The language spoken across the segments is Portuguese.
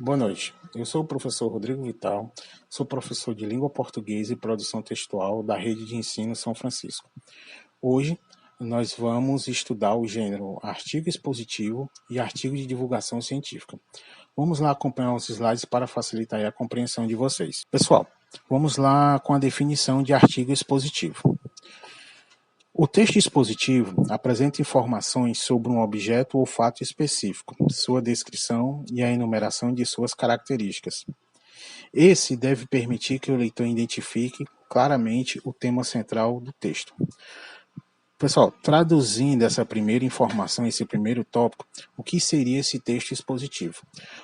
Boa noite, eu sou o professor Rodrigo Vital, sou professor de Língua Portuguesa e Produção Textual da Rede de Ensino São Francisco. Hoje nós vamos estudar o gênero artigo expositivo e artigo de divulgação científica. Vamos lá acompanhar os slides para facilitar a compreensão de vocês. Pessoal, vamos lá com a definição de artigo expositivo. O texto expositivo apresenta informações sobre um objeto ou fato específico, sua descrição e a enumeração de suas características. Esse deve permitir que o leitor identifique claramente o tema central do texto. Pessoal, traduzindo essa primeira informação, esse primeiro tópico, o que seria esse texto expositivo?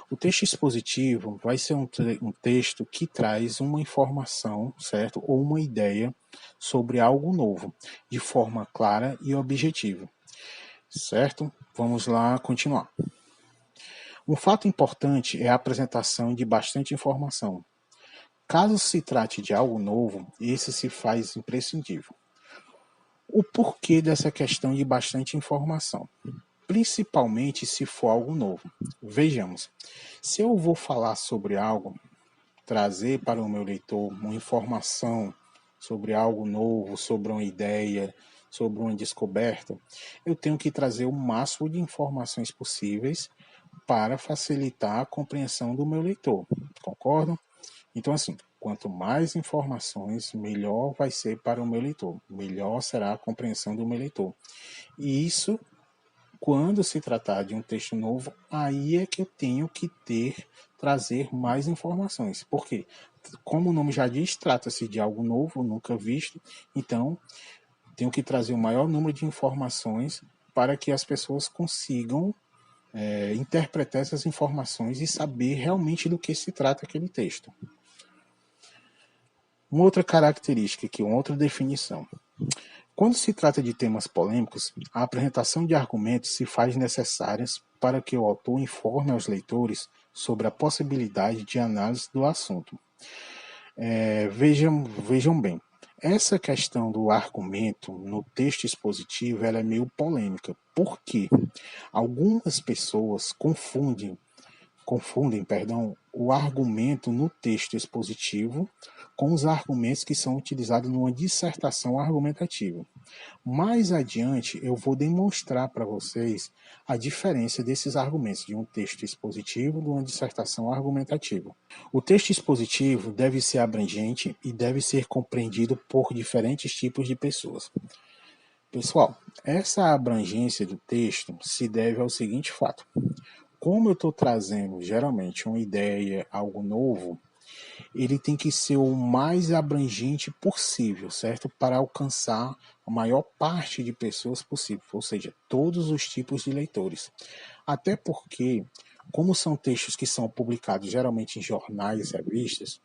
O texto expositivo vai ser um texto que traz uma informação, certo? Ou uma ideia sobre algo novo, de forma clara e objetiva, certo? Vamos lá continuar. Um fato importante é a apresentação de bastante informação. Caso se trate de algo novo, esse se faz imprescindível. O porquê dessa questão de bastante informação? Principalmente se for algo novo. Vejamos, se eu vou falar sobre algo, trazer para o meu leitor uma informação sobre algo novo, sobre uma ideia, sobre uma descoberta, eu tenho que trazer o máximo de informações possíveis para facilitar a compreensão do meu leitor. Concordam? Então, assim, quanto mais informações, melhor vai ser para o meu leitor, melhor será a compreensão do meu leitor. E isso, quando se tratar de um texto novo, aí é que eu tenho que trazer mais informações. Por quê? Como o nome já diz, trata-se de algo novo, nunca visto, então tenho que trazer o maior número de informações para que as pessoas consigam interpretar essas informações e saber realmente do que se trata aquele texto. Uma outra característica aqui, uma outra definição. Quando se trata de temas polêmicos, a apresentação de argumentos se faz necessária para que o autor informe aos leitores sobre a possibilidade de análise do assunto. Vejam bem, essa questão do argumento no texto expositivo ela é meio polêmica. Por quê? Algumas pessoas confundem o argumento no texto expositivo com os argumentos que são utilizados numa dissertação argumentativa. Mais adiante, eu vou demonstrar para vocês a diferença desses argumentos de um texto expositivo e de uma dissertação argumentativa. O texto expositivo deve ser abrangente e deve ser compreendido por diferentes tipos de pessoas. Pessoal, essa abrangência do texto se deve ao seguinte fato. Como eu estou trazendo geralmente uma ideia, algo novo, ele tem que ser o mais abrangente possível, certo? Para alcançar a maior parte de pessoas possível, ou seja, todos os tipos de leitores. Até porque, como são textos que são publicados geralmente em jornais e revistas,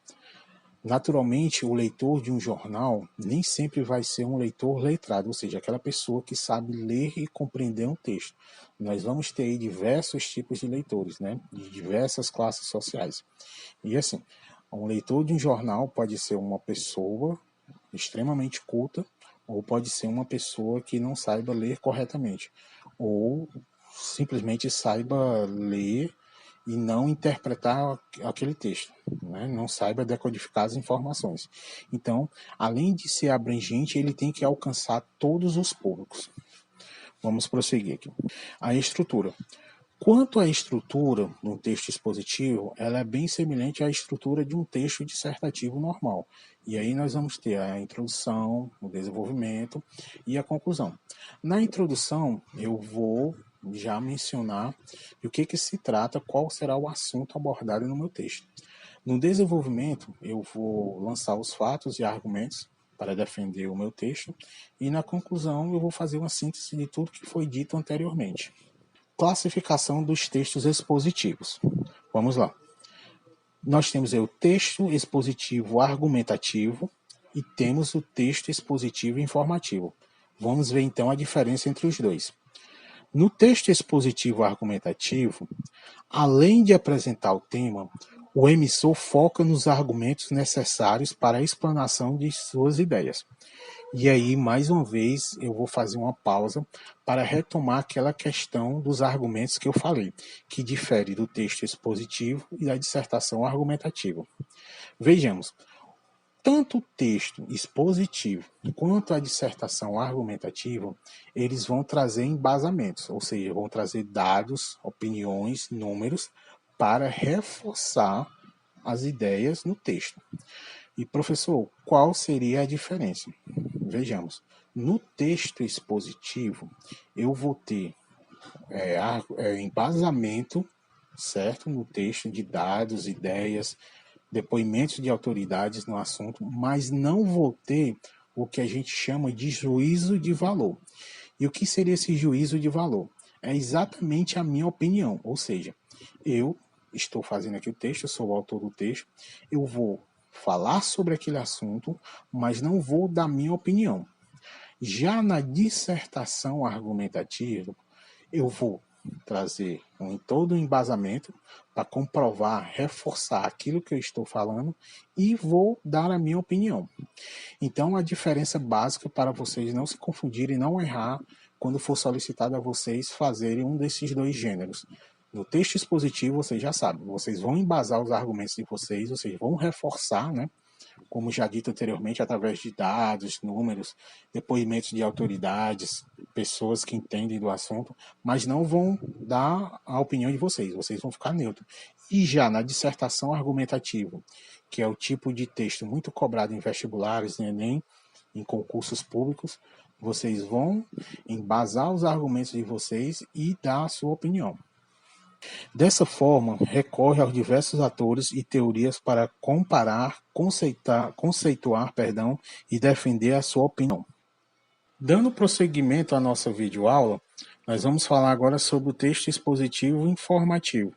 naturalmente, o leitor de um jornal nem sempre vai ser um leitor letrado, ou seja, aquela pessoa que sabe ler e compreender um texto. Nós vamos ter aí diversos tipos de leitores, né? De diversas classes sociais. E assim, um leitor de um jornal pode ser uma pessoa extremamente culta, ou pode ser uma pessoa que não saiba ler corretamente, ou simplesmente saiba ler e não interpretar aquele texto, né? Não saiba decodificar as informações. Então, além de ser abrangente, ele tem que alcançar todos os públicos. Vamos prosseguir aqui. A estrutura. Quanto à estrutura de um texto expositivo, ela é bem semelhante à estrutura de um texto dissertativo normal. E aí nós vamos ter a introdução, o desenvolvimento e a conclusão. Na introdução, eu vou já mencionar de o que se trata, qual será o assunto abordado no meu texto. No desenvolvimento, eu vou lançar os fatos e argumentos para defender o meu texto, e na conclusão eu vou fazer uma síntese de tudo que foi dito anteriormente. Classificação dos textos expositivos. Vamos lá. Nós temos aí o texto expositivo argumentativo e temos o texto expositivo informativo. Vamos ver então a diferença entre os dois. No texto expositivo argumentativo, além de apresentar o tema, o emissor foca nos argumentos necessários para a explanação de suas ideias. E aí, mais uma vez, eu vou fazer uma pausa para retomar aquela questão dos argumentos que eu falei, que difere do texto expositivo e da dissertação argumentativa. Vejamos, tanto o texto expositivo quanto a dissertação argumentativa, eles vão trazer embasamentos, ou seja, vão trazer dados, opiniões, números, para reforçar as ideias no texto. E, professor, qual seria a diferença? Vejamos, no texto expositivo, eu vou ter embasamento, certo? No texto de dados, ideias, depoimentos de autoridades no assunto, mas não vou ter o que a gente chama de juízo de valor. E o que seria esse juízo de valor? É exatamente a minha opinião, ou seja, eu estou fazendo aqui o texto, eu sou o autor do texto, eu vou falar sobre aquele assunto, mas não vou dar minha opinião. Já na dissertação argumentativa, eu vou trazer todo um embasamento para comprovar, reforçar aquilo que eu estou falando e vou dar a minha opinião. Então, a diferença básica para vocês não se confundirem e não errar quando for solicitado a vocês fazerem um desses dois gêneros. No texto expositivo, vocês já sabem, vocês vão embasar os argumentos de vocês vão reforçar, né? Como já dito anteriormente, através de dados, números, depoimentos de autoridades, pessoas que entendem do assunto, mas não vão dar a opinião de vocês vão ficar neutros. E já na dissertação argumentativa, que é o tipo de texto muito cobrado em vestibulares, no Enem, em concursos públicos, vocês vão embasar os argumentos de vocês e dar a sua opinião. Dessa forma, recorre aos diversos atores e teorias para comparar, conceituar, e defender a sua opinião. Dando prosseguimento à nossa videoaula, nós vamos falar agora sobre o texto expositivo informativo.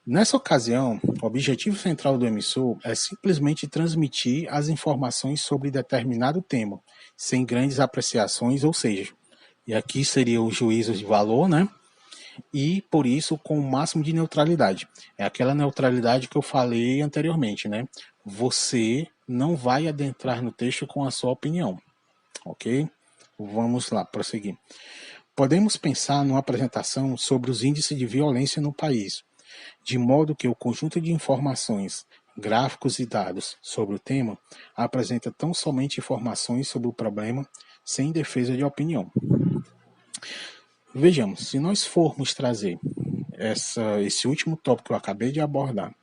Nessa ocasião, o objetivo central do emissor é simplesmente transmitir as informações sobre determinado tema, sem grandes apreciações, ou seja, e aqui seria o juízo de valor, né? E, por isso, com o máximo de neutralidade. É aquela neutralidade que eu falei anteriormente, né? Você não vai adentrar no texto com a sua opinião, ok? Vamos lá, prosseguir. Podemos pensar numa apresentação sobre os índices de violência no país, de modo que o conjunto de informações, gráficos e dados sobre o tema apresenta tão somente informações sobre o problema, sem defesa de opinião. Vejamos, se nós formos trazer esse último tópico que eu acabei de abordar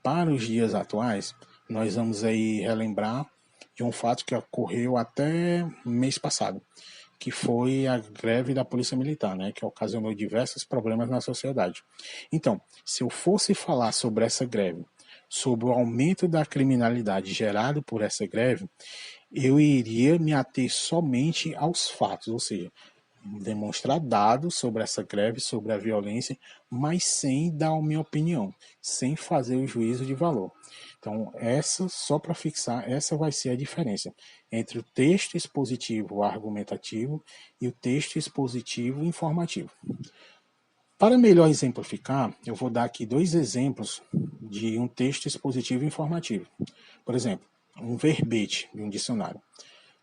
para os dias atuais, nós vamos aí relembrar de um fato que ocorreu até mês passado, que foi a greve da Polícia Militar, né, que ocasionou diversos problemas na sociedade. Então, se eu fosse falar sobre essa greve, sobre o aumento da criminalidade gerado por essa greve, eu iria me ater somente aos fatos, ou seja, demonstrar dados sobre essa greve, sobre a violência, mas sem dar a minha opinião, sem fazer o juízo de valor. Então, só para fixar, essa vai ser a diferença entre o texto expositivo argumentativo e o texto expositivo informativo. Para melhor exemplificar, eu vou dar aqui dois exemplos de um texto expositivo informativo. Por exemplo, um verbete de um dicionário.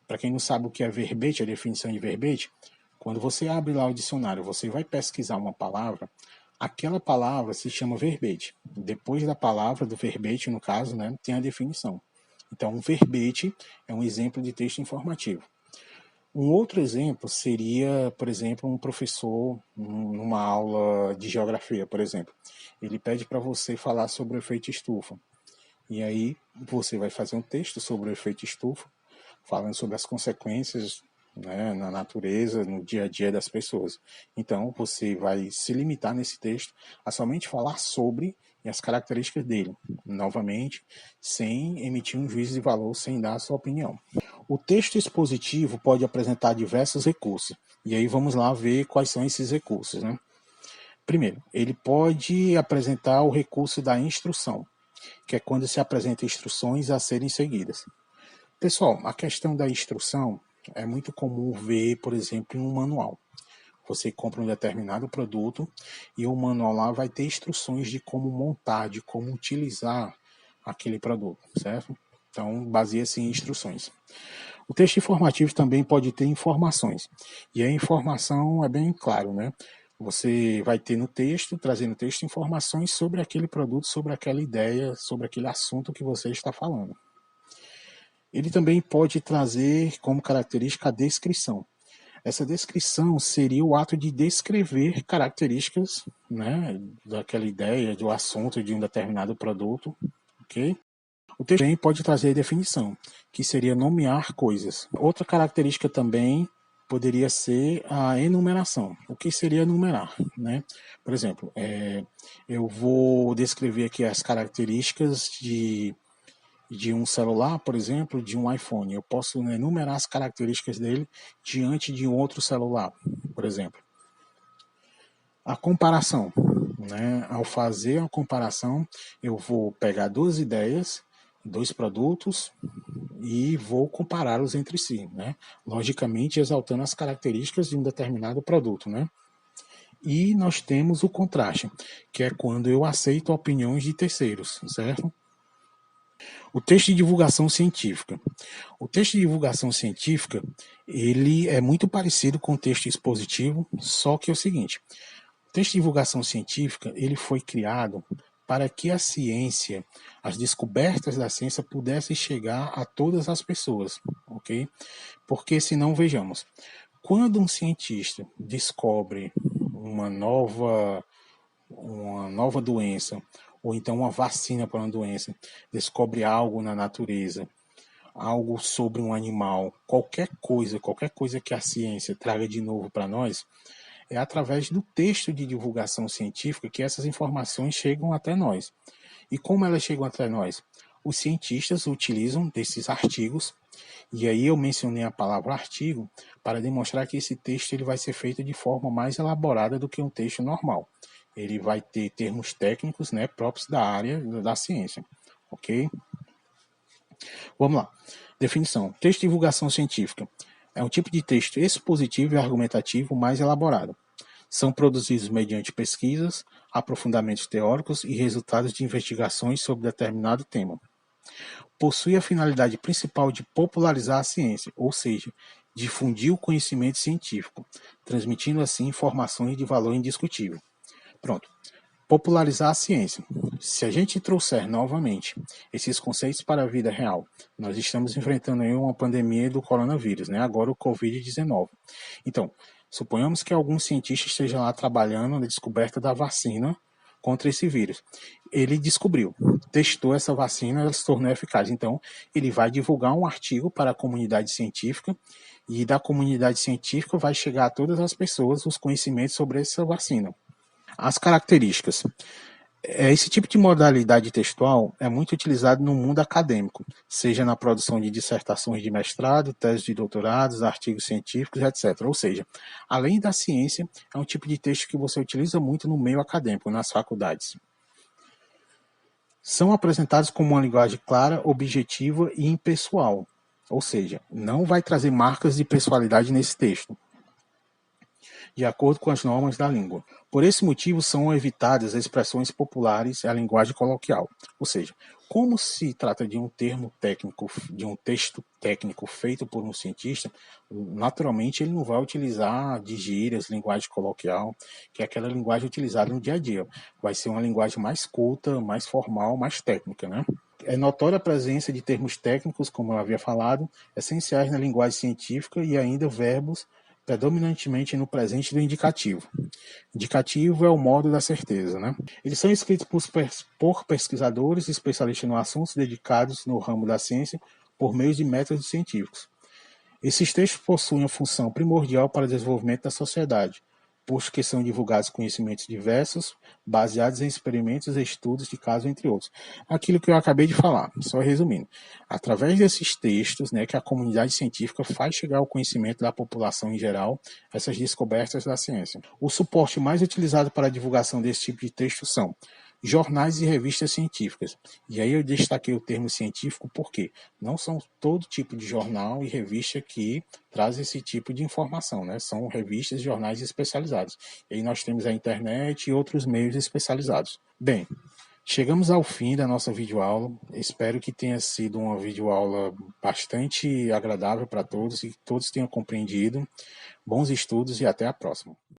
Para quem não sabe o que é verbete, a definição de verbete, quando você abre lá o dicionário, você vai pesquisar uma palavra, aquela palavra se chama verbete. Depois da palavra, do verbete, no caso, né, tem a definição. Então, um verbete é um exemplo de texto informativo. Um outro exemplo seria, por exemplo, um professor numa aula de geografia, por exemplo. Ele pede para você falar sobre o efeito estufa. E aí você vai fazer um texto sobre o efeito estufa, falando sobre as consequências, né, na natureza, no dia a dia das pessoas. Então, você vai se limitar nesse texto a somente falar sobre e as características dele, novamente, sem emitir um juízo de valor, sem dar a sua opinião. O texto expositivo pode apresentar diversos recursos, e aí vamos lá ver quais são esses recursos, né? Primeiro, ele pode apresentar o recurso da instrução, que é quando se apresentam instruções a serem seguidas. Pessoal, a questão da instrução é muito comum ver, por exemplo, em um manual. Você compra um determinado produto e o manual lá vai ter instruções de como montar, de como utilizar aquele produto, certo? Então, baseia-se em instruções. O texto informativo também pode ter informações. E a informação é bem claro, né? Você vai ter no texto, trazer no texto informações sobre aquele produto, sobre aquela ideia, sobre aquele assunto que você está falando. Ele também pode trazer como característica a descrição. Essa descrição seria o ato de descrever características, né, daquela ideia, do assunto de um determinado produto, ok? O texto também pode trazer a definição, que seria nomear coisas. Outra característica também poderia ser a enumeração. O que seria enumerar, né? Por exemplo, eu vou descrever aqui as características de um celular, por exemplo, de um iPhone. Eu posso enumerar as características dele diante de um outro celular, por exemplo. A comparação, né? Ao fazer a comparação, eu vou pegar duas ideias, dois produtos e vou compará-los entre si, né? Logicamente, exaltando as características de um determinado produto, né? E nós temos o contraste, que é quando eu aceito opiniões de terceiros, certo? O texto de divulgação científica. O texto de divulgação científica, ele é muito parecido com o texto expositivo, só que é o seguinte, o texto de divulgação científica, ele foi criado para que a ciência, as descobertas da ciência pudessem chegar a todas as pessoas, ok? Porque senão, vejamos, quando um cientista descobre uma nova doença, ou então uma vacina para uma doença, descobre algo na natureza, algo sobre um animal, qualquer coisa que a ciência traga de novo para nós, é através do texto de divulgação científica que essas informações chegam até nós. E como elas chegam até nós? Os cientistas utilizam desses artigos, e aí eu mencionei a palavra artigo, para demonstrar que esse texto ele vai ser feito de forma mais elaborada do que um texto normal. Ele vai ter termos técnicos, né, próprios da área da ciência, ok? Vamos lá. Definição. Texto de divulgação científica. É um tipo de texto expositivo e argumentativo mais elaborado. São produzidos mediante pesquisas, aprofundamentos teóricos e resultados de investigações sobre determinado tema. Possui a finalidade principal de popularizar a ciência, ou seja, difundir o conhecimento científico, transmitindo assim informações de valor indiscutível. Pronto. Popularizar a ciência. Se a gente trouxer novamente esses conceitos para a vida real, nós estamos enfrentando aí uma pandemia do coronavírus, né? Agora o Covid-19. Então, suponhamos que algum cientista esteja lá trabalhando na descoberta da vacina contra esse vírus. Ele descobriu, testou essa vacina, ela se tornou eficaz. Então, ele vai divulgar um artigo para a comunidade científica e da comunidade científica vai chegar a todas as pessoas os conhecimentos sobre essa vacina. As características. Esse tipo de modalidade textual é muito utilizado no mundo acadêmico, seja na produção de dissertações de mestrado, teses de doutorados, artigos científicos, etc. Ou seja, além da ciência, é um tipo de texto que você utiliza muito no meio acadêmico, nas faculdades. São apresentados como uma linguagem clara, objetiva e impessoal, ou seja, não vai trazer marcas de pessoalidade nesse texto, de acordo com as normas da língua. Por esse motivo, são evitadas as expressões populares e a linguagem coloquial. Ou seja, como se trata de um termo técnico, de um texto técnico feito por um cientista, naturalmente ele não vai utilizar de gírias, linguagem coloquial, que é aquela linguagem utilizada no dia a dia. Vai ser uma linguagem mais culta, mais formal, mais técnica, né? É notória a presença de termos técnicos, como eu havia falado, essenciais na linguagem científica e ainda verbos predominantemente no presente do indicativo. Indicativo é o modo da certeza, né? Eles são escritos por pesquisadores e especialistas no assunto dedicados no ramo da ciência por meio de métodos científicos. Esses textos possuem a função primordial para o desenvolvimento da sociedade, posto que são divulgados conhecimentos diversos, baseados em experimentos e estudos de caso, entre outros. Aquilo que eu acabei de falar, só resumindo. Através desses textos, né, que a comunidade científica faz chegar ao conhecimento da população em geral essas descobertas da ciência. O suporte mais utilizado para a divulgação desse tipo de texto são jornais e revistas científicas. E aí eu destaquei o termo científico porque não são todo tipo de jornal e revista que traz esse tipo de informação, né? São revistas e jornais especializados. E aí nós temos a internet e outros meios especializados. Bem, Chegamos ao fim da nossa videoaula. Espero que tenha sido uma videoaula bastante agradável para todos e que todos tenham compreendido. Bons estudos e até a próxima.